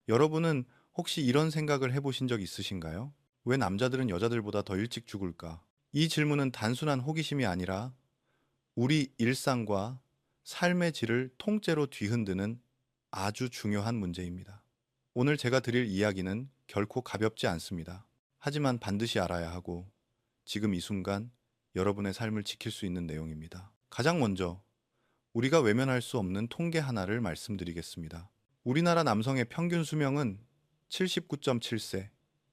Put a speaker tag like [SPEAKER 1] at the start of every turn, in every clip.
[SPEAKER 1] 여러분은 혹시 이런 생각을 해보신 적 있으신가요? 왜 남자들은 여자들보다 더 일찍 죽을까? 이 질문은 단순한 호기심이 아니라 우리 일상과 삶의 질을 통째로 뒤흔드는 아주 중요한 문제입니다. 오늘 제가 드릴 이야기는 결코 가볍지 않습니다. 하지만 반드시 알아야 하고 지금 이 순간 여러분의 삶을 지킬 수 있는 내용입니다. 가장 먼저 우리가 외면할 수 없는 통계 하나를 말씀드리겠습니다. 우리나라 남성의 평균 수명은 79.7세,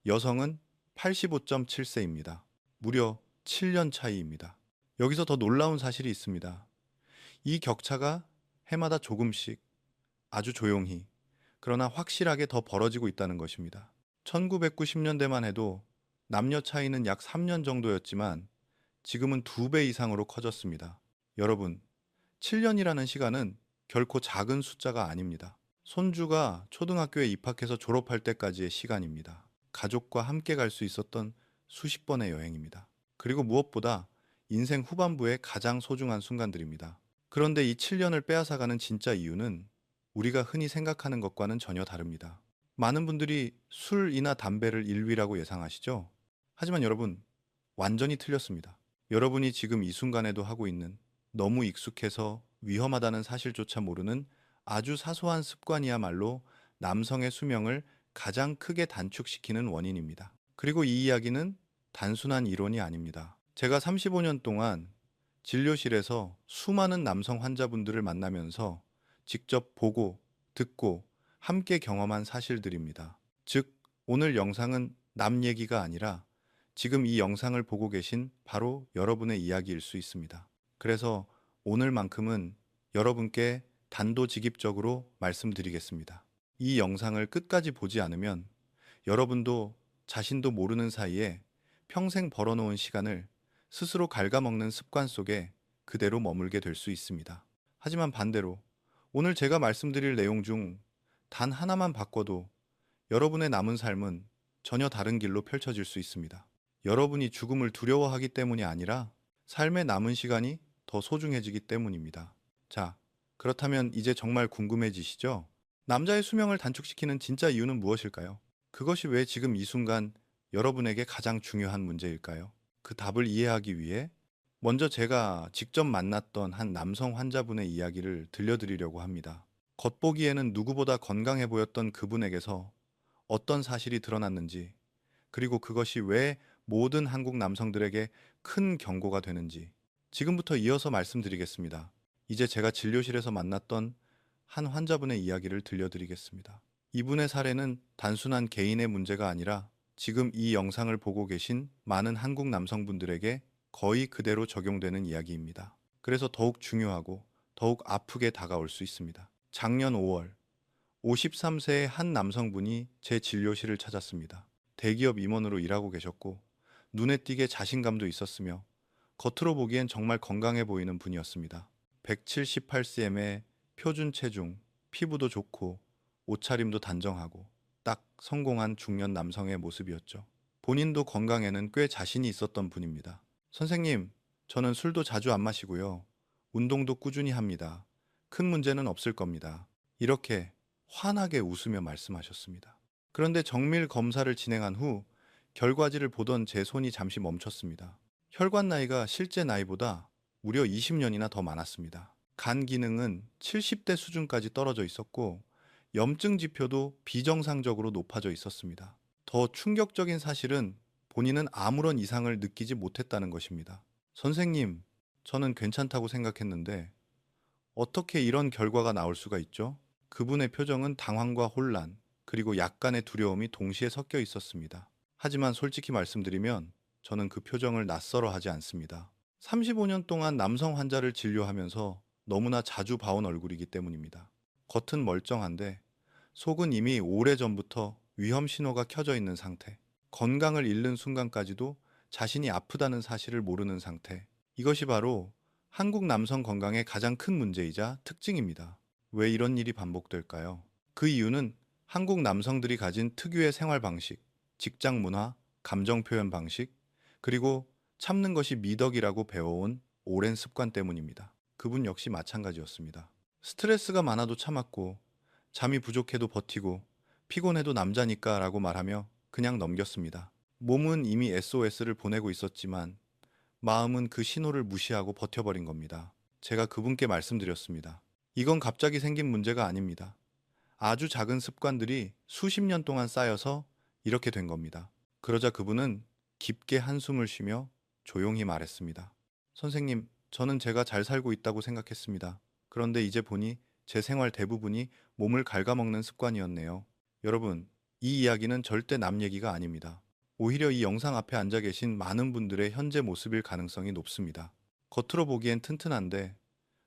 [SPEAKER 1] 여성은 85.7세입니다. 무려 7년 차이입니다. 여기서 더 놀라운 사실이 있습니다. 이 격차가 해마다 조금씩 아주 조용히, 그러나 확실하게 더 벌어지고 있다는 것입니다. 1990년대만 해도 남녀 차이는 약 3년 정도였지만 지금은 2배 이상으로 커졌습니다. 여러분, 7년이라는 시간은 결코 작은 숫자가 아닙니다. 손주가 초등학교에 입학해서 졸업할 때까지의 시간입니다. 가족과 함께 갈 수 있었던 수십 번의 여행입니다. 그리고 무엇보다 인생 후반부의 가장 소중한 순간들입니다. 그런데 이 7년을 빼앗아가는 진짜 이유는 우리가 흔히 생각하는 것과는 전혀 다릅니다. 많은 분들이 술이나 담배를 1위라고 예상하시죠? 하지만 여러분, 완전히 틀렸습니다. 여러분이 지금 이 순간에도 하고 있는 너무 익숙해서 위험하다는 사실조차 모르는 아주 사소한 습관이야말로 남성의 수명을 가장 크게 단축시키는 원인입니다. 그리고 이 이야기는 단순한 이론이 아닙니다. 제가 35년 동안 진료실에서 수많은 남성 환자분들을 만나면서 직접 보고, 듣고, 함께 경험한 사실들입니다. 즉, 오늘 영상은 남 얘기가 아니라 지금 이 영상을 보고 계신 바로 여러분의 이야기일 수 있습니다. 그래서 오늘만큼은 여러분께 단도직입적으로 말씀드리겠습니다. 이 영상을 끝까지 보지 않으면 여러분도 자신도 모르는 사이에 평생 벌어놓은 시간을 스스로 갉아먹는 습관 속에 그대로 머물게 될 수 있습니다. 하지만 반대로 오늘 제가 말씀드릴 내용 중 단 하나만 바꿔도 여러분의 남은 삶은 전혀 다른 길로 펼쳐질 수 있습니다. 여러분이 죽음을 두려워하기 때문이 아니라 삶의 남은 시간이 더 소중해지기 때문입니다. 자, 그렇다면 이제 정말 궁금해지시죠? 남자의 수명을 단축시키는 진짜 이유는 무엇일까요? 그것이 왜 지금 이 순간 여러분에게 가장 중요한 문제일까요? 그 답을 이해하기 위해 먼저 제가 직접 만났던 한 남성 환자분의 이야기를 들려드리려고 합니다. 겉보기에는 누구보다 건강해 보였던 그분에게서 어떤 사실이 드러났는지, 그리고 그것이 왜 모든 한국 남성들에게 큰 경고가 되는지 지금부터 이어서 말씀드리겠습니다. 이제 제가 진료실에서 만났던 한 환자분의 이야기를 들려드리겠습니다. 이분의 사례는 단순한 개인의 문제가 아니라 지금 이 영상을 보고 계신 많은 한국 남성분들에게 거의 그대로 적용되는 이야기입니다. 그래서 더욱 중요하고 더욱 아프게 다가올 수 있습니다. 작년 5월, 53세의 한 남성분이 제 진료실을 찾았습니다. 대기업 임원으로 일하고 계셨고 눈에 띄게 자신감도 있었으며 겉으로 보기엔 정말 건강해 보이는 분이었습니다. 178cm의 표준 체중, 피부도 좋고 옷차림도 단정하고 딱 성공한 중년 남성의 모습이었죠. 본인도 건강에는 꽤 자신이 있었던 분입니다. 선생님, 저는 술도 자주 안 마시고요. 운동도 꾸준히 합니다. 큰 문제는 없을 겁니다. 이렇게 환하게 웃으며 말씀하셨습니다. 그런데 정밀 검사를 진행한 후 결과지를 보던 제 손이 잠시 멈췄습니다. 혈관 나이가 실제 나이보다 무려 20년이나 더 많았습니다. 간 기능은 70대 수준까지 떨어져 있었고 염증 지표도 비정상적으로 높아져 있었습니다. 더 충격적인 사실은 본인은 아무런 이상을 느끼지 못했다는 것입니다. 선생님, 저는 괜찮다고 생각했는데 어떻게 이런 결과가 나올 수가 있죠? 그분의 표정은 당황과 혼란, 그리고 약간의 두려움이 동시에 섞여 있었습니다. 하지만 솔직히 말씀드리면 저는 그 표정을 낯설어 하지 않습니다. 35년 동안 남성 환자를 진료하면서 너무나 자주 봐온 얼굴이기 때문입니다. 겉은 멀쩡한데 속은 이미 오래전부터 위험 신호가 켜져 있는 상태. 건강을 잃는 순간까지도 자신이 아프다는 사실을 모르는 상태. 이것이 바로 한국 남성 건강의 가장 큰 문제이자 특징입니다. 왜 이런 일이 반복될까요? 그 이유는 한국 남성들이 가진 특유의 생활 방식, 직장 문화, 감정 표현 방식, 그리고 참는 것이 미덕이라고 배워온 오랜 습관 때문입니다. 그분 역시 마찬가지였습니다. 스트레스가 많아도 참았고, 잠이 부족해도 버티고, 피곤해도 남자니까 라고 말하며 그냥 넘겼습니다. 몸은 이미 SOS를 보내고 있었지만 마음은 그 신호를 무시하고 버텨버린 겁니다. 제가 그분께 말씀드렸습니다. 이건 갑자기 생긴 문제가 아닙니다. 아주 작은 습관들이 수십 년 동안 쌓여서 이렇게 된 겁니다. 그러자 그분은 깊게 한숨을 쉬며 조용히 말했습니다. 선생님, 저는 제가 잘 살고 있다고 생각했습니다. 그런데 이제 보니 제 생활 대부분이 몸을 갉아먹는 습관이었네요. 여러분, 이 이야기는 절대 남 얘기가 아닙니다. 오히려 이 영상 앞에 앉아 계신 많은 분들의 현재 모습일 가능성이 높습니다. 겉으로 보기엔 튼튼한데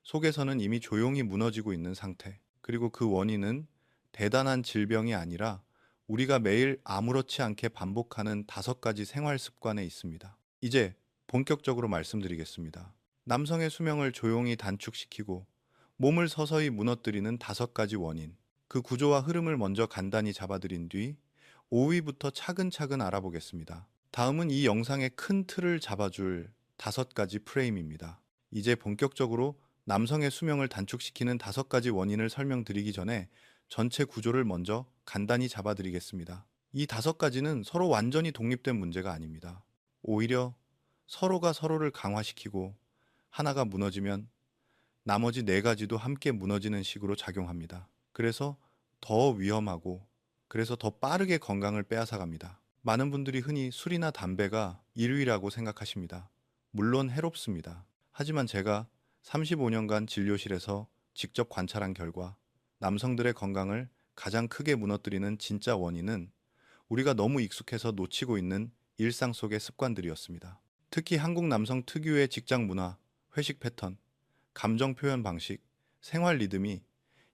[SPEAKER 1] 속에서는 이미 조용히 무너지고 있는 상태. 그리고 그 원인은 대단한 질병이 아니라 우리가 매일 아무렇지 않게 반복하는 5가지 생활 습관에 있습니다. 이제 본격적으로 말씀드리겠습니다. 남성의 수명을 조용히 단축시키고 몸을 서서히 무너뜨리는 5가지 원인. 그 구조와 흐름을 먼저 간단히 잡아드린 뒤 5위부터 차근차근 알아보겠습니다. 다음은 이 영상의 큰 틀을 잡아줄 5가지 프레임입니다. 이제 본격적으로 남성의 수명을 단축시키는 5가지 원인을 설명드리기 전에 전체 구조를 먼저 간단히 잡아드리겠습니다. 이 5가지는 서로 완전히 독립된 문제가 아닙니다. 오히려 서로가 서로를 강화시키고 하나가 무너지면 나머지 4가지도 함께 무너지는 식으로 작용합니다. 그래서 더 위험하고 그래서 더 빠르게 건강을 빼앗아갑니다. 많은 분들이 흔히 술이나 담배가 1위라고 생각하십니다. 물론 해롭습니다. 하지만 제가 35년간 진료실에서 직접 관찰한 결과 남성들의 건강을 가장 크게 무너뜨리는 진짜 원인은 우리가 너무 익숙해서 놓치고 있는 일상 속의 습관들이었습니다. 특히 한국 남성 특유의 직장 문화, 회식 패턴, 감정 표현 방식, 생활 리듬이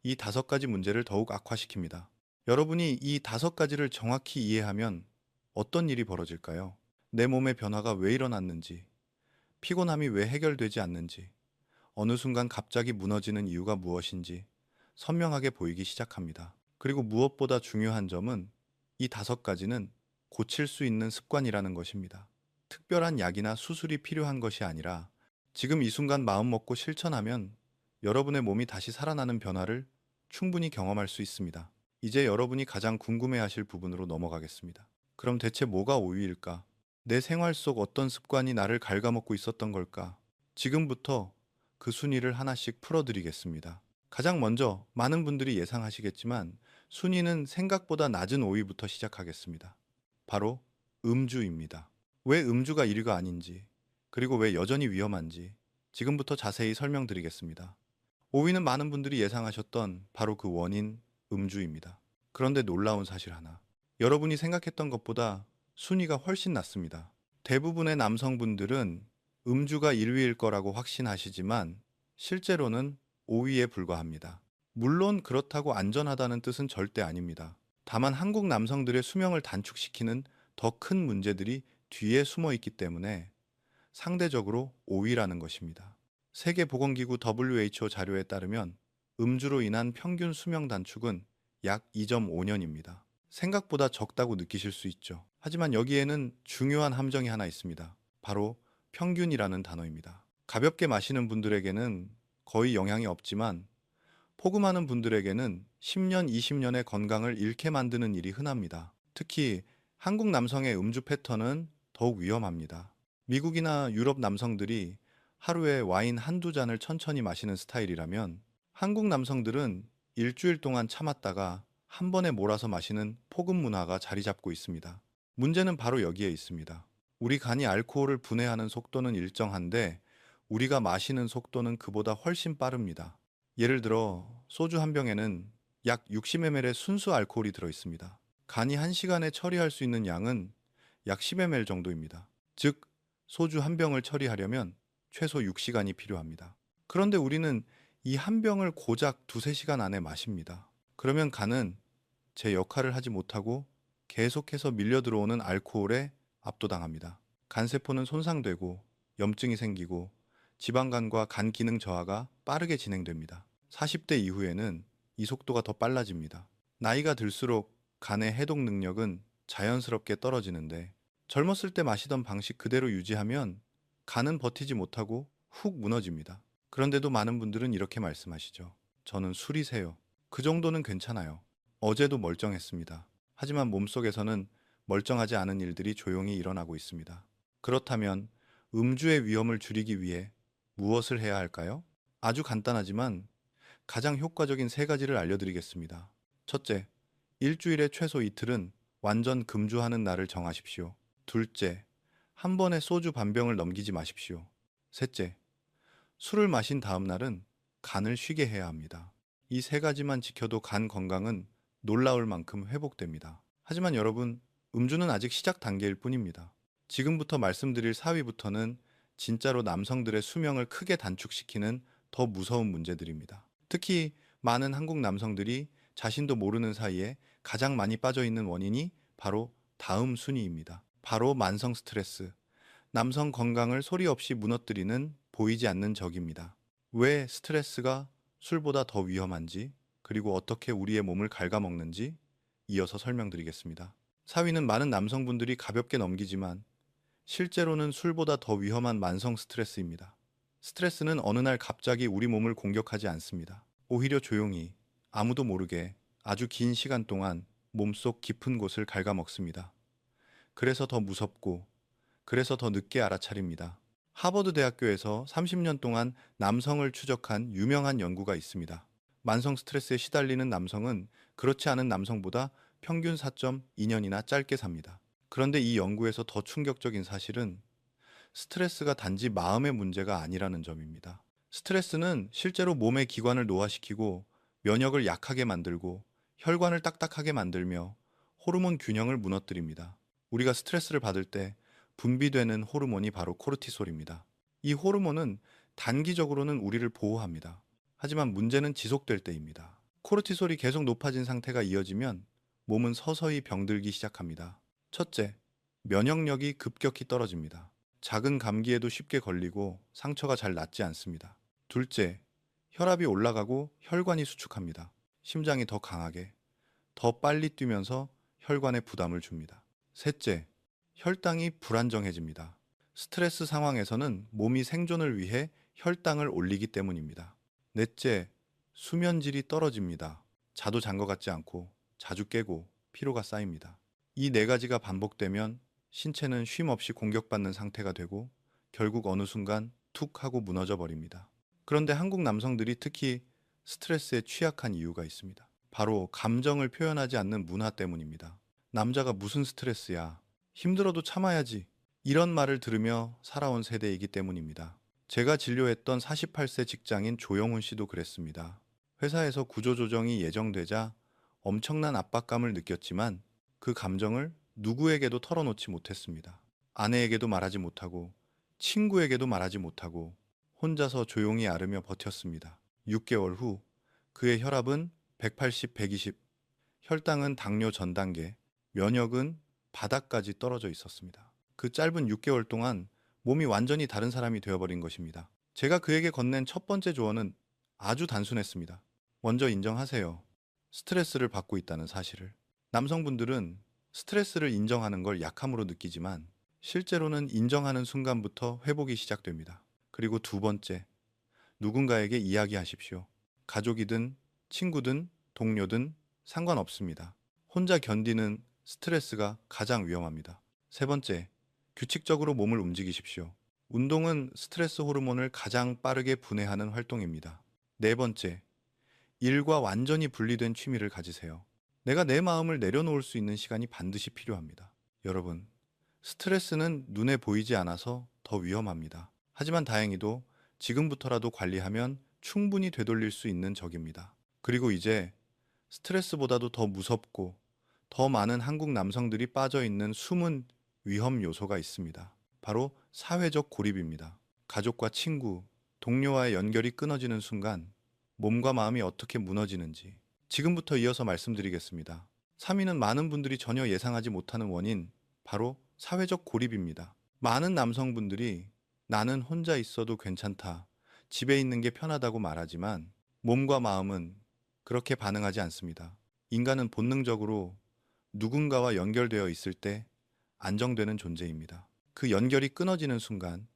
[SPEAKER 1] 이 5가지 문제를 더욱 악화시킵니다. 여러분이 이 5가지를 정확히 이해하면 어떤 일이 벌어질까요? 내 몸의 변화가 왜 일어났는지, 피곤함이 왜 해결되지 않는지, 어느 순간 갑자기 무너지는 이유가 무엇인지 선명하게 보이기 시작합니다. 그리고 무엇보다 중요한 점은 이 5가지는 고칠 수 있는 습관이라는 것입니다. 특별한 약이나 수술이 필요한 것이 아니라 지금 이 순간 마음 먹고 실천하면 여러분의 몸이 다시 살아나는 변화를 충분히 경험할 수 있습니다. 이제 여러분이 가장 궁금해하실 부분으로 넘어가겠습니다. 그럼 대체 뭐가 5위일까? 내 생활 속 어떤 습관이 나를 갉아먹고 있었던 걸까? 지금부터 그 순위를 하나씩 풀어드리겠습니다. 가장 먼저 많은 분들이 예상하시겠지만 순위는 생각보다 낮은 5위부터 시작하겠습니다. 바로 음주입니다. 왜 음주가 1위가 아닌지, 그리고 왜 여전히 위험한지 지금부터 자세히 설명드리겠습니다. 5위는 많은 분들이 예상하셨던 바로 그 원인 음주입니다. 그런데 놀라운 사실 하나. 여러분이 생각했던 것보다 순위가 훨씬 낮습니다. 대부분의 남성분들은 음주가 1위일 거라고 확신하시지만 실제로는 5위에 불과합니다. 물론 그렇다고 안전하다는 뜻은 절대 아닙니다. 다만 한국 남성들의 수명을 단축시키는 더 큰 문제들이 뒤에 숨어 있기 때문에 상대적으로 5위라는 것입니다. 세계보건기구 WHO 자료에 따르면 음주로 인한 평균 수명 단축은 약 2.5년입니다. 생각보다 적다고 느끼실 수 있죠. 하지만 여기에는 중요한 함정이 하나 있습니다. 바로 평균이라는 단어입니다. 가볍게 마시는 분들에게는 거의 영향이 없지만 포금하는 분들에게는 10년, 20년의 건강을 잃게 만드는 일이 흔합니다. 특히 한국 남성의 음주 패턴은 더욱 위험합니다. 미국이나 유럽 남성들이 하루에 와인 한두 잔을 천천히 마시는 스타일이라면 한국 남성들은 일주일 동안 참았다가 한 번에 몰아서 마시는 포금 문화가 자리 잡고 있습니다. 문제는 바로 여기에 있습니다. 우리 간이 알코올을 분해하는 속도는 일정한데 우리가 마시는 속도는 그보다 훨씬 빠릅니다. 예를 들어 소주 한 병에는 약 60ml의 순수 알코올이 들어 있습니다. 간이 1시간에 처리할 수 있는 양은 약 10ml 정도입니다. 즉 소주 한 병을 처리하려면 최소 6시간이 필요합니다. 그런데 우리는 이 한 병을 고작 2~3시간 안에 마십니다. 그러면 간은 제 역할을 하지 못하고 계속해서 밀려 들어오는 알코올에 압도당합니다. 간세포는 손상되고 염증이 생기고 지방간과 간 기능 저하가 빠르게 진행됩니다. 40대 이후에는 이 속도가 더 빨라집니다. 나이가 들수록 간의 해독 능력은 자연스럽게 떨어지는데 젊었을 때 마시던 방식 그대로 유지하면 간은 버티지 못하고 훅 무너집니다. 그런데도 많은 분들은 이렇게 말씀하시죠. 저는 술이 세요. 그 정도는 괜찮아요. 어제도 멀쩡했습니다. 하지만 몸속에서는 멀쩡하지 않은 일들이 조용히 일어나고 있습니다. 그렇다면 음주의 위험을 줄이기 위해 무엇을 해야 할까요? 아주 간단하지만 가장 효과적인 세 가지를 알려드리겠습니다. 첫째, 일주일에 최소 이틀은 완전 금주하는 날을 정하십시오. 둘째, 한 번에 소주 반병을 넘기지 마십시오. 셋째, 술을 마신 다음 날은 간을 쉬게 해야 합니다. 이 세 가지만 지켜도 간 건강은 놀라울 만큼 회복됩니다. 하지만 여러분, 음주는 아직 시작 단계일 뿐입니다. 지금부터 말씀드릴 4위부터는 진짜로 남성들의 수명을 크게 단축시키는 더 무서운 문제들입니다. 특히 많은 한국 남성들이 자신도 모르는 사이에 가장 많이 빠져 있는 원인이 바로 다음 순위입니다. 바로 만성 스트레스. 남성 건강을 소리 없이 무너뜨리는 보이지 않는 적입니다. 왜 스트레스가 술보다 더 위험한지, 그리고 어떻게 우리의 몸을 갉아먹는지 이어서 설명드리겠습니다. 4위는 많은 남성분들이 가볍게 넘기지만 실제로는 술보다 더 위험한 만성 스트레스입니다. 스트레스는 어느 날 갑자기 우리 몸을 공격하지 않습니다. 오히려 조용히 아무도 모르게 아주 긴 시간 동안 몸속 깊은 곳을 갉아먹습니다. 그래서 더 무섭고 그래서 더 늦게 알아차립니다. 하버드 대학교에서 30년 동안 남성을 추적한 유명한 연구가 있습니다. 만성 스트레스에 시달리는 남성은 그렇지 않은 남성보다 평균 4.2년이나 짧게 삽니다. 그런데 이 연구에서 더 충격적인 사실은 스트레스가 단지 마음의 문제가 아니라는 점입니다. 스트레스는 실제로 몸의 기관을 노화시키고 면역을 약하게 만들고 혈관을 딱딱하게 만들며 호르몬 균형을 무너뜨립니다. 우리가 스트레스를 받을 때 분비되는 호르몬이 바로 코르티솔입니다. 이 호르몬은 단기적으로는 우리를 보호합니다. 하지만 문제는 지속될 때입니다. 코르티솔이 계속 높아진 상태가 이어지면 몸은 서서히 병들기 시작합니다. 첫째, 면역력이 급격히 떨어집니다. 작은 감기에도 쉽게 걸리고 상처가 잘 낫지 않습니다. 둘째, 혈압이 올라가고 혈관이 수축합니다. 심장이 더 강하게, 더 빨리 뛰면서 혈관에 부담을 줍니다. 셋째, 혈당이 불안정해집니다. 스트레스 상황에서는 몸이 생존을 위해 혈당을 올리기 때문입니다. 넷째, 수면질이 떨어집니다. 자도 잔 것 같지 않고 자주 깨고 피로가 쌓입니다. 이 네 가지가 반복되면 신체는 쉼 없이 공격받는 상태가 되고 결국 어느 순간 툭 하고 무너져 버립니다. 그런데 한국 남성들이 특히 스트레스에 취약한 이유가 있습니다. 바로 감정을 표현하지 않는 문화 때문입니다. 남자가 무슨 스트레스야? 힘들어도 참아야지. 이런 말을 들으며 살아온 세대이기 때문입니다. 제가 진료했던 48세 직장인 조영훈 씨도 그랬습니다. 회사에서 구조조정이 예정되자 엄청난 압박감을 느꼈지만 그 감정을 누구에게도 털어놓지 못했습니다. 아내에게도 말하지 못하고 친구에게도 말하지 못하고 혼자서 조용히 앓으며 버텼습니다. 6개월 후 그의 혈압은 180, 120, 혈당은 당뇨 전 단계, 면역은 바닥까지 떨어져 있었습니다. 그 짧은 6개월 동안 몸이 완전히 다른 사람이 되어버린 것입니다. 제가 그에게 건넨 첫 번째 조언은 아주 단순했습니다. 먼저 인정하세요. 스트레스를 받고 있다는 사실을. 남성분들은 스트레스를 인정하는 걸 약함으로 느끼지만 실제로는 인정하는 순간부터 회복이 시작됩니다. 그리고 두 번째, 누군가에게 이야기하십시오. 가족이든 친구든 동료든 상관없습니다. 혼자 견디는 스트레스가 가장 위험합니다. 세 번째, 규칙적으로 몸을 움직이십시오. 운동은 스트레스 호르몬을 가장 빠르게 분해하는 활동입니다. 네 번째, 일과 완전히 분리된 취미를 가지세요. 내가 내 마음을 내려놓을 수 있는 시간이 반드시 필요합니다. 여러분, 스트레스는 눈에 보이지 않아서 더 위험합니다. 하지만 다행히도 지금부터라도 관리하면 충분히 되돌릴 수 있는 적입니다. 그리고 이제 스트레스보다도 더 무섭고 더 많은 한국 남성들이 빠져 있는 숨은 위험 요소가 있습니다. 바로 사회적 고립입니다. 가족과 친구, 동료와의 연결이 끊어지는 순간 몸과 마음이 어떻게 무너지는지 지금부터 이어서 말씀드리겠습니다. 3위는 많은 분들이 전혀 예상하지 못하는 원인, 바로 사회적 고립입니다. 많은 남성분들이 나는 혼자 있어도 괜찮다, 집에 있는 게 편하다고 말하지만 몸과 마음은 그렇게 반응하지 않습니다. 인간은 본능적으로 누군가와 연결되어 있을 때 안정되는 존재입니다. 그 연결이 끊어지는 순간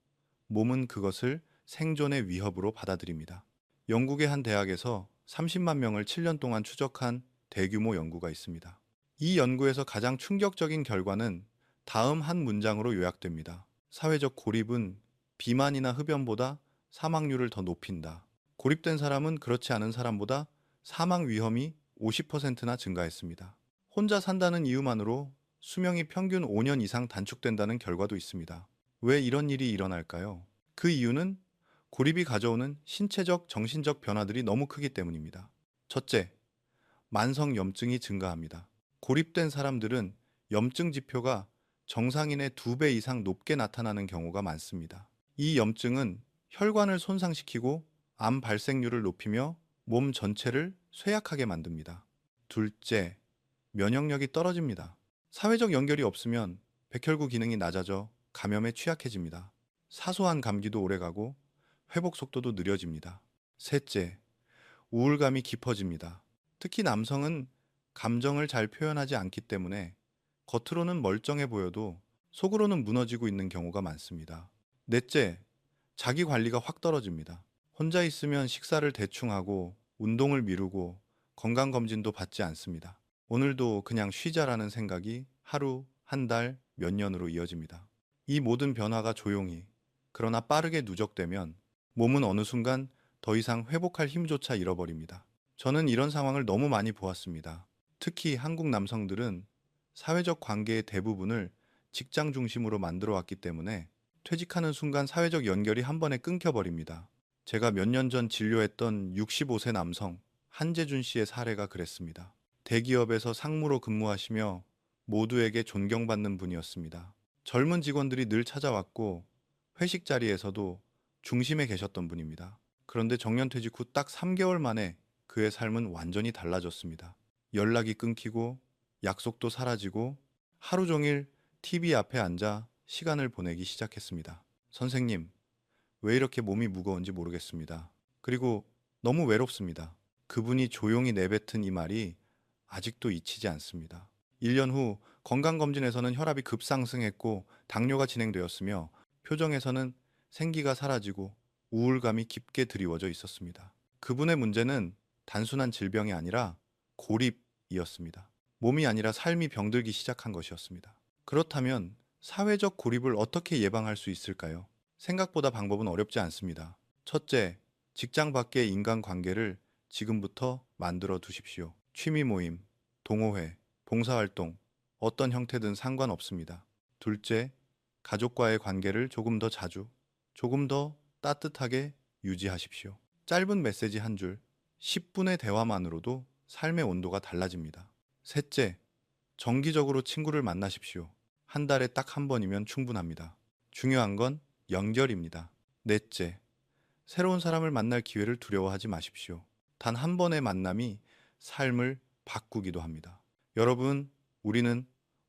[SPEAKER 1] 몸은 그것을 생존의 위협으로 받아들입니다. 영국의 한 대학에서 30만 명을 7년 동안 추적한 대규모 연구가 있습니다. 이 연구에서 가장 충격적인 결과는 다음 한 문장으로 요약됩니다. 사회적 고립은 비만이나 흡연보다 사망률을 더 높인다. 고립된 사람은 그렇지 않은 사람보다 사망 위험이 50%나 증가했습니다. 혼자 산다는 이유만으로 수명이 평균 5년 이상 단축된다는 결과도 있습니다. 왜 이런 일이 일어날까요? 그 이유는 고립이 가져오는 신체적, 정신적 변화들이 너무 크기 때문입니다. 첫째, 만성 염증이 증가합니다. 고립된 사람들은 염증 지표가 정상인의 2배 이상 높게 나타나는 경우가 많습니다. 이 염증은 혈관을 손상시키고 암 발생률을 높이며 몸 전체를 쇠약하게 만듭니다. 둘째, 면역력이 떨어집니다. 사회적 연결이 없으면 백혈구 기능이 낮아져 감염에 취약해집니다. 사소한 감기도 오래가고 회복 속도도 느려집니다. 셋째, 우울감이 깊어집니다. 특히 남성은 감정을 잘 표현하지 않기 때문에 겉으로는 멀쩡해 보여도 속으로는 무너지고 있는 경우가 많습니다. 넷째, 자기 관리가 확 떨어집니다. 혼자 있으면 식사를 대충 하고 운동을 미루고 건강검진도 받지 않습니다. 오늘도 그냥 쉬자라는 생각이 하루, 한 달, 몇 년으로 이어집니다. 이 모든 변화가 조용히, 그러나 빠르게 누적되면 몸은 어느 순간 더 이상 회복할 힘조차 잃어버립니다. 저는 이런 상황을 너무 많이 보았습니다. 특히 한국 남성들은 사회적 관계의 대부분을 직장 중심으로 만들어 왔기 때문에 퇴직하는 순간 사회적 연결이 한 번에 끊겨버립니다. 제가 몇 년 전 진료했던 65세 남성 한재준 씨의 사례가 그랬습니다. 대기업에서 상무로 근무하시며 모두에게 존경받는 분이었습니다. 젊은 직원들이 늘 찾아왔고 회식 자리에서도 중심에 계셨던 분입니다. 그런데 정년퇴직 후 딱 3개월 만에 그의 삶은 완전히 달라졌습니다. 연락이 끊기고 약속도 사라지고 하루 종일 TV 앞에 앉아 시간을 보내기 시작했습니다. 선생님, 왜 이렇게 몸이 무거운지 모르겠습니다. 그리고 너무 외롭습니다. 그분이 조용히 내뱉은 이 말이 아직도 잊히지 않습니다. 1년 후 건강검진에서는 혈압이 급상승했고 당뇨가 진행되었으며 표정에서는 생기가 사라지고 우울감이 깊게 드리워져 있었습니다. 그분의 문제는 단순한 질병이 아니라 고립이었습니다. 몸이 아니라 삶이 병들기 시작한 것이었습니다. 그렇다면 사회적 고립을 어떻게 예방할 수 있을까요? 생각보다 방법은 어렵지 않습니다. 첫째, 직장 밖의 인간관계를 지금부터 만들어 두십시오. 취미 모임, 동호회, 봉사활동, 어떤 형태든 상관없습니다. 둘째, 가족과의 관계를 조금 더 자주, 조금 더 따뜻하게 유지하십시오. 짧은 메시지 한 줄, 10분의 대화만으로도 삶의 온도가 달라집니다. 셋째, 정기적으로 친구를 만나십시오. 한 달에 딱 한 번이면 충분합니다. 중요한 건 연결입니다. 넷째, 새로운 사람을 만날 기회를 두려워하지 마십시오. 단 한 번의 만남이 삶을 바꾸기도 합니다. 여러분, 우리는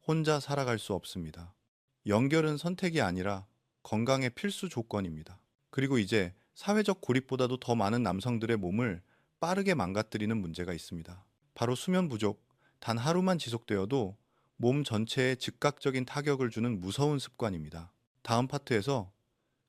[SPEAKER 1] 혼자 살아갈 수 없습니다. 연결은 선택이 아니라 건강의 필수 조건입니다. 그리고 이제 사회적 고립보다도 더 많은 남성들의 몸을 빠르게 망가뜨리는 문제가 있습니다. 바로 수면 부족, 단 하루만 지속되어도 몸 전체에 즉각적인 타격을 주는 무서운 습관입니다. 다음 파트에서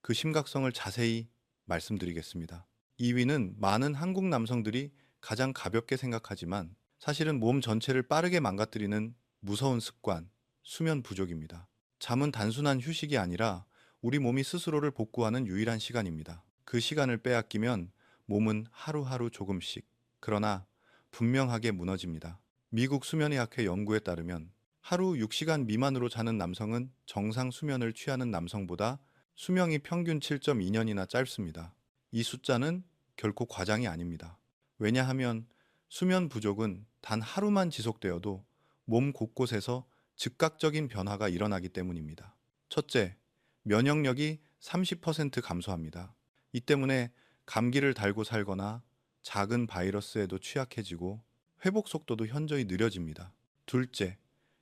[SPEAKER 1] 그 심각성을 자세히 말씀드리겠습니다. 2위는 많은 한국 남성들이 가장 가볍게 생각하지만 사실은 몸 전체를 빠르게 망가뜨리는 무서운 습관, 수면 부족입니다. 잠은 단순한 휴식이 아니라 우리 몸이 스스로를 복구하는 유일한 시간입니다. 그 시간을 빼앗기면 몸은 하루하루 조금씩, 그러나 분명하게 무너집니다. 미국 수면의학회 연구에 따르면 하루 6시간 미만으로 자는 남성은 정상 수면을 취하는 남성보다 수명이 평균 7.2년이나 짧습니다. 이 숫자는 결코 과장이 아닙니다. 왜냐하면 수면 부족은 단 하루만 지속되어도 몸 곳곳에서 즉각적인 변화가 일어나기 때문입니다. 첫째, 면역력이 30% 감소합니다. 이 때문에 감기를 달고 살거나 작은 바이러스에도 취약해지고 회복 속도도 현저히 느려집니다. 둘째,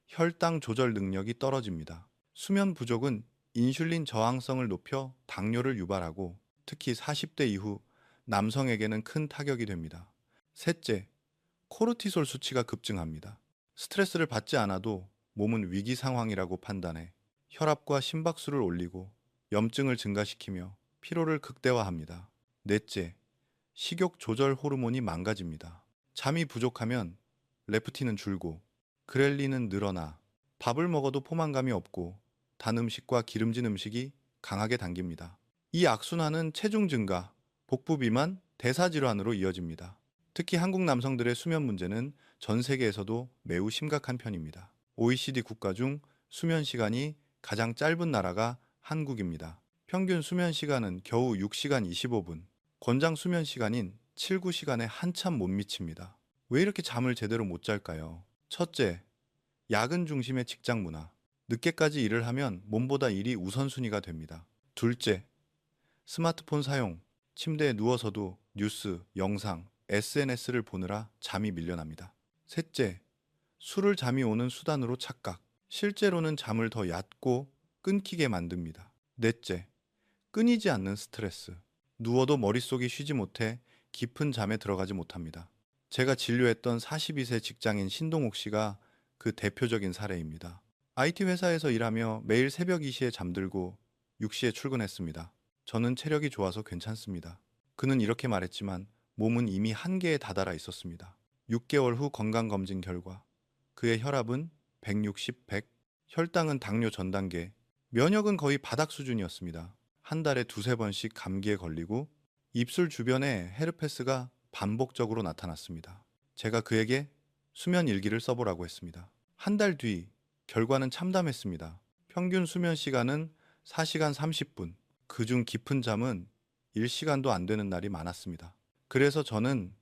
[SPEAKER 1] 혈당 조절 능력이 떨어집니다. 수면 부족은 인슐린 저항성을 높여 당뇨를 유발하고 특히 40대 이후 남성에게는 큰 타격이 됩니다. 셋째, 코르티솔 수치가 급증합니다. 스트레스를 받지 않아도 몸은 위기 상황이라고 판단해 혈압과 심박수를 올리고 염증을 증가시키며 피로를 극대화합니다. 넷째, 식욕 조절 호르몬이 망가집니다. 잠이 부족하면 레프틴은 줄고 그렐린은 늘어나 밥을 먹어도 포만감이 없고 단 음식과 기름진 음식이 강하게 당깁니다. 이 악순환은 체중 증가, 복부 비만, 대사 질환으로 이어집니다. 특히 한국 남성들의 수면 문제는 전 세계에서도 매우 심각한 편입니다. OECD 국가 중 수면 시간이 가장 짧은 나라가 한국입니다. 평균 수면 시간은 겨우 6시간 25분, 권장 수면 시간인 7, 9시간에 한참 못 미칩니다. 왜 이렇게 잠을 제대로 못 잘까요? 첫째, 야근 중심의 직장 문화. 늦게까지 일을 하면 몸보다 일이 우선순위가 됩니다. 둘째, 스마트폰 사용. 침대에 누워서도 뉴스, 영상, SNS를 보느라 잠이 밀려납니다. 셋째, 술을 잠이 오는 수단으로 착각. 실제로는 잠을 더 얕고 끊기게 만듭니다. 넷째, 끊이지 않는 스트레스. 누워도 머릿속이 쉬지 못해 깊은 잠에 들어가지 못합니다. 제가 진료했던 42세 직장인 신동욱 씨가 그 대표적인 사례입니다. IT 회사에서 일하며 매일 새벽 2시에 잠들고 6시에 출근했습니다. 저는 체력이 좋아서 괜찮습니다. 그는 이렇게 말했지만 몸은 이미 한계에 다다라 있었습니다. 6개월 후 건강검진 결과 그의 혈압은 160, 100, 혈당은 당뇨 전 단계, 면역은 거의 바닥 수준이었습니다. 한 달에 두세 번씩 감기에 걸리고 입술 주변에 헤르페스가 반복적으로 나타났습니다. 제가 그에게 수면 일기를 써보라고 했습니다. 한 달 뒤 결과는 참담했습니다. 평균 수면 시간은 4시간 30분, 그중 깊은 잠은 1시간도 안 되는 날이 많았습니다. 그래서 저는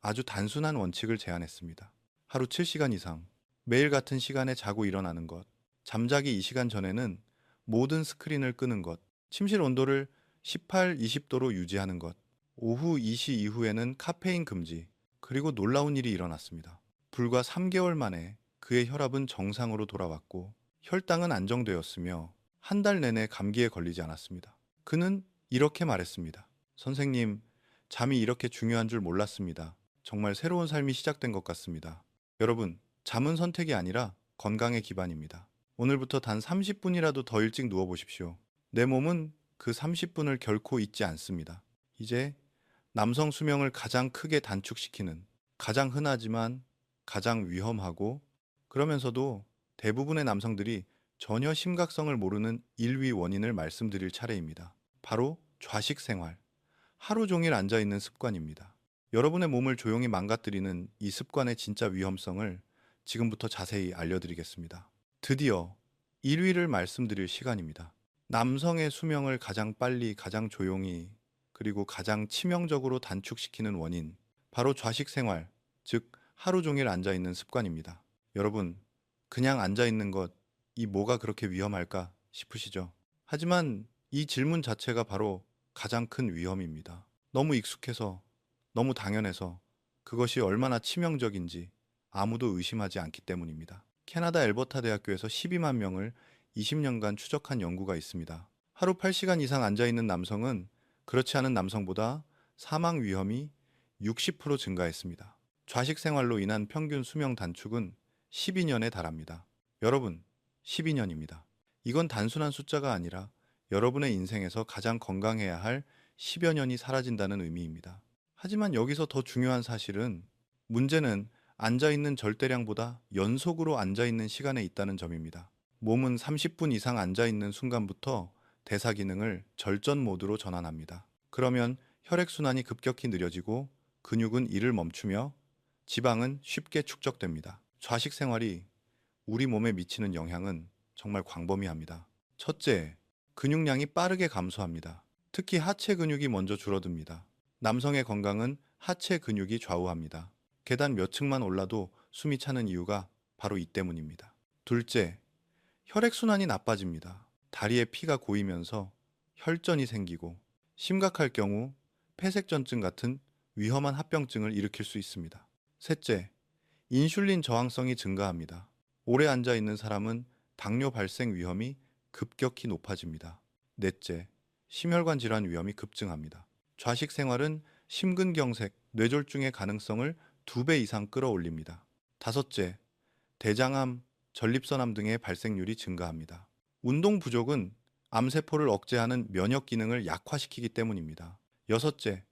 [SPEAKER 1] 아주 단순한 원칙을 제안했습니다. 하루 7시간 이상, 매일 같은 시간에 자고 일어나는 것, 잠자기 2시간 전에는 모든 스크린을 끄는 것, 침실 온도를 18, 20도로 유지하는 것, 오후 2시 이후에는 카페인 금지, 그리고 놀라운 일이 일어났습니다. 불과 3개월 만에 그의 혈압은 정상으로 돌아왔고 혈당은 안정되었으며 한 달 내내 감기에 걸리지 않았습니다. 그는 이렇게 말했습니다. 선생님, 잠이 이렇게 중요한 줄 몰랐습니다. 정말 새로운 삶이 시작된 것 같습니다. 여러분, 잠은 선택이 아니라 건강의 기반입니다. 오늘부터 단 30분이라도 더 일찍 누워보십시오. 내 몸은 그 30분을 결코 잊지 않습니다. 이제 남성 수명을 가장 크게 단축시키는, 가장 흔하지만 가장 위험하고 그러면서도 대부분의 남성들이 전혀 심각성을 모르는 1위 원인을 말씀드릴 차례입니다. 바로 좌식 생활, 하루 종일 앉아있는 습관입니다. 여러분의 몸을 조용히 망가뜨리는 이 습관의 진짜 위험성을 지금부터 자세히 알려드리겠습니다. 드디어 1위를 말씀드릴 시간입니다. 남성의 수명을 가장 빨리, 가장 조용히, 그리고 가장 치명적으로 단축시키는 원인, 바로 좌식 생활, 즉 하루 종일 앉아있는 습관입니다. 여러분, 그냥 앉아있는 것, 이 뭐가 그렇게 위험할까 싶으시죠? 하지만 이 질문 자체가 바로 가장 큰 위험입니다. 너무 익숙해서, 너무 당연해서 그것이 얼마나 치명적인지 아무도 의심하지 않기 때문입니다. 캐나다 엘버타 대학교에서 12만 명을 20년간 추적한 연구가 있습니다. 하루 8시간 이상 앉아있는 남성은 그렇지 않은 남성보다 사망 위험이 60% 증가했습니다. 좌식 생활로 인한 평균 수명 단축은 12년에 달합니다. 여러분, 12년입니다. 이건 단순한 숫자가 아니라 여러분의 인생에서 가장 건강해야 할 10여 년이 사라진다는 의미입니다. 하지만 여기서 더 중요한 사실은 문제는 앉아있는 절대량보다 연속으로 앉아있는 시간에 있다는 점입니다. 몸은 30분 이상 앉아있는 순간부터 대사 기능을 절전 모드로 전환합니다. 그러면 혈액순환이 급격히 느려지고 근육은 일을 멈추며 지방은 쉽게 축적됩니다. 좌식 생활이 우리 몸에 미치는 영향은 정말 광범위합니다. 첫째, 근육량이 빠르게 감소합니다. 특히 하체 근육이 먼저 줄어듭니다. 남성의 건강은 하체 근육이 좌우합니다. 계단 몇 층만 올라도 숨이 차는 이유가 바로 이 때문입니다. 둘째, 혈액순환이 나빠집니다. 다리에 피가 고이면서 혈전이 생기고 심각할 경우 폐색전증 같은 위험한 합병증을 일으킬 수 있습니다. 셋째, 인슐린 저항성이 증가합니다. 오래 앉아 있는 사람은 당뇨 발생 위험이 급격히 높아집니다. 넷째, 심혈관 질환 위험이 급증합니다. 좌식 생활은 심근경색, 뇌졸중의 가능성을 2배 이상 끌어올립니다. 다섯째, 대장암, 전립선암 등의 발생률이 증가합니다. 운동 부족은 암세포를 억제하는 면역 기능을 약화시키기 때문입니다. 여섯째,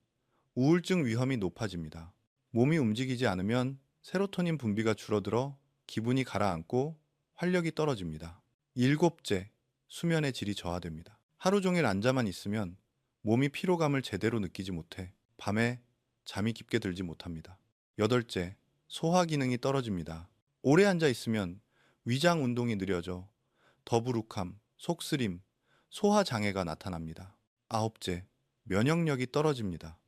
[SPEAKER 1] 우울증 위험이 높아집니다. 몸이 움직이지 않으면 세로토닌 분비가 줄어들어 기분이 가라앉고 활력이 떨어집니다. 일곱째, 수면의 질이 저하됩니다. 하루 종일 앉아만 있으면 몸이 피로감을 제대로 느끼지 못해 밤에 잠이 깊게 들지 못합니다. 여덟째, 소화 기능이 떨어집니다. 오래 앉아 있으면 위장 운동이 느려져 더부룩함, 속쓰림, 소화 장애가 나타납니다. 아홉째, 면역력이 떨어집니다.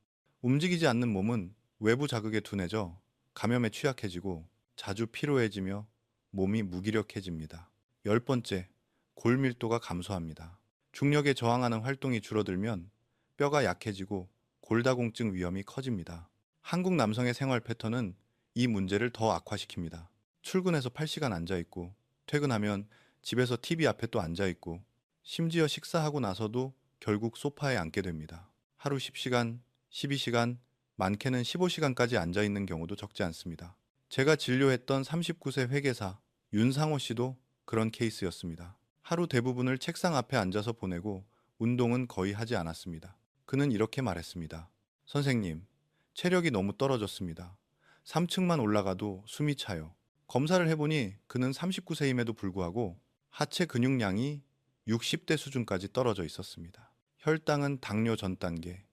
[SPEAKER 1] 움직이지 않는 몸은 외부 자극에 둔해져 감염에 취약해지고 자주 피로해지며 몸이 무기력해집니다. 열 번째, 골밀도가 감소합니다. 중력에 저항하는 활동이 줄어들면 뼈가 약해지고 골다공증 위험이 커집니다. 한국 남성의 생활 패턴은 이 문제를 더 악화시킵니다. 출근해서 8시간 앉아있고 퇴근하면 집에서 TV 앞에 또 앉아있고 심지어 식사하고 나서도 결국 소파에 앉게 됩니다. 하루 10시간, 12시간, 많게는 15시간까지 앉아있는 경우도 적지 않습니다. 제가 진료했던 39세 회계사 윤상호 씨도 그런 케이스였습니다. 하루 대부분을 책상 앞에 앉아서 보내고 운동은 거의 하지 않았습니다. 그는 이렇게 말했습니다. 선생님, 체력이 너무 떨어졌습니다. 3층만 올라가도 숨이 차요. 검사를 해보니 그는 39세임에도 불구하고 하체 근육량이 60대 수준까지 떨어져 있었습니다. 혈당은 당뇨 전 단계,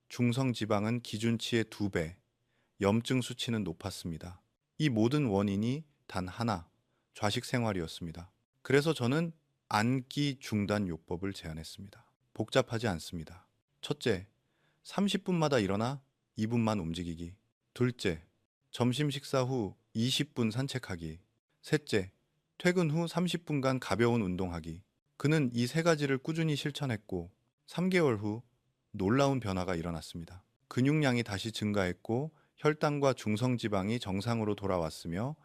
[SPEAKER 1] 중성 지방은 기준치의 2배, 염증 수치는 높았습니다. 이 모든 원인이 단 하나, 좌식 생활이었습니다. 그래서 저는 앉기 중단 요법을 제안했습니다. 복잡하지 않습니다. 첫째, 30분마다 일어나 2분만 움직이기. 둘째, 점심 식사 후 20분 산책하기. 셋째, 퇴근 후 30분간 가벼운 운동하기. 그는 이 세 가지를 꾸준히 실천했고 3개월 후 놀라운 변화가 일어났습니다. 근육량이 다시 증가했고 혈당과 중성지방이 정상으로 돌아왔으며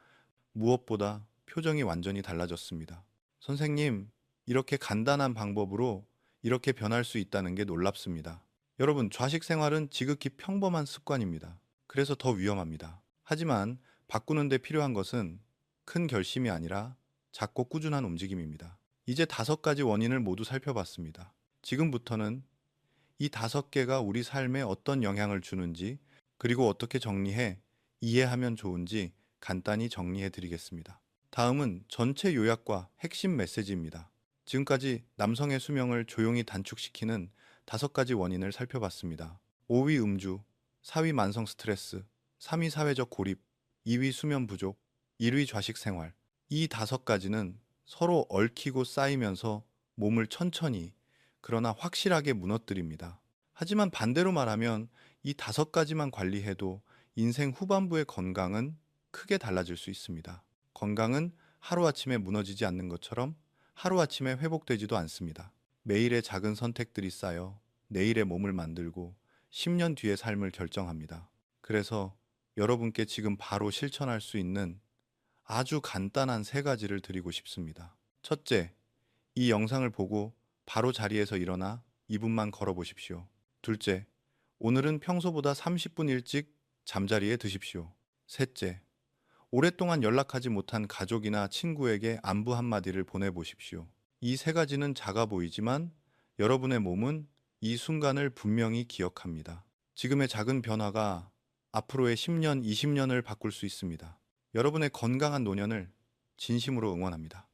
[SPEAKER 1] 무엇보다 표정이 완전히 달라졌습니다. 선생님, 이렇게 간단한 방법으로 이렇게 변할 수 있다는 게 놀랍습니다. 여러분, 좌식 생활은 지극히 평범한 습관입니다. 그래서 더 위험합니다. 하지만 바꾸는 데 필요한 것은 큰 결심이 아니라 작고 꾸준한 움직임입니다. 이제 5가지 원인을 모두 살펴봤습니다. 지금부터는 이 5개가 우리 삶에 어떤 영향을 주는지 그리고 어떻게 정리해 이해하면 좋은지 간단히 정리해 드리겠습니다. 다음은 전체 요약과 핵심 메시지입니다. 지금까지 남성의 수명을 조용히 단축시키는 5가지 원인을 살펴봤습니다. 5위 음주, 4위 만성 스트레스, 3위 사회적 고립, 2위 수면 부족, 1위 좌식 생활. 이 5가지는 서로 얽히고 쌓이면서 몸을 천천히 그러나 확실하게 무너뜨립니다. 하지만 반대로 말하면 이 5가지만 관리해도 인생 후반부의 건강은 크게 달라질 수 있습니다. 건강은 하루아침에 무너지지 않는 것처럼 하루아침에 회복되지도 않습니다. 매일의 작은 선택들이 쌓여 내일의 몸을 만들고 10년 뒤의 삶을 결정합니다. 그래서 여러분께 지금 바로 실천할 수 있는 아주 간단한 3가지를 드리고 싶습니다. 첫째, 이 영상을 보고 바로 자리에서 일어나 2분만 걸어보십시오. 둘째, 오늘은 평소보다 30분 일찍 잠자리에 드십시오. 셋째, 오랫동안 연락하지 못한 가족이나 친구에게 안부 한마디를 보내보십시오. 이 3가지는 작아 보이지만 여러분의 몸은 이 순간을 분명히 기억합니다. 지금의 작은 변화가 앞으로의 10년, 20년을 바꿀 수 있습니다. 여러분의 건강한 노년을 진심으로 응원합니다.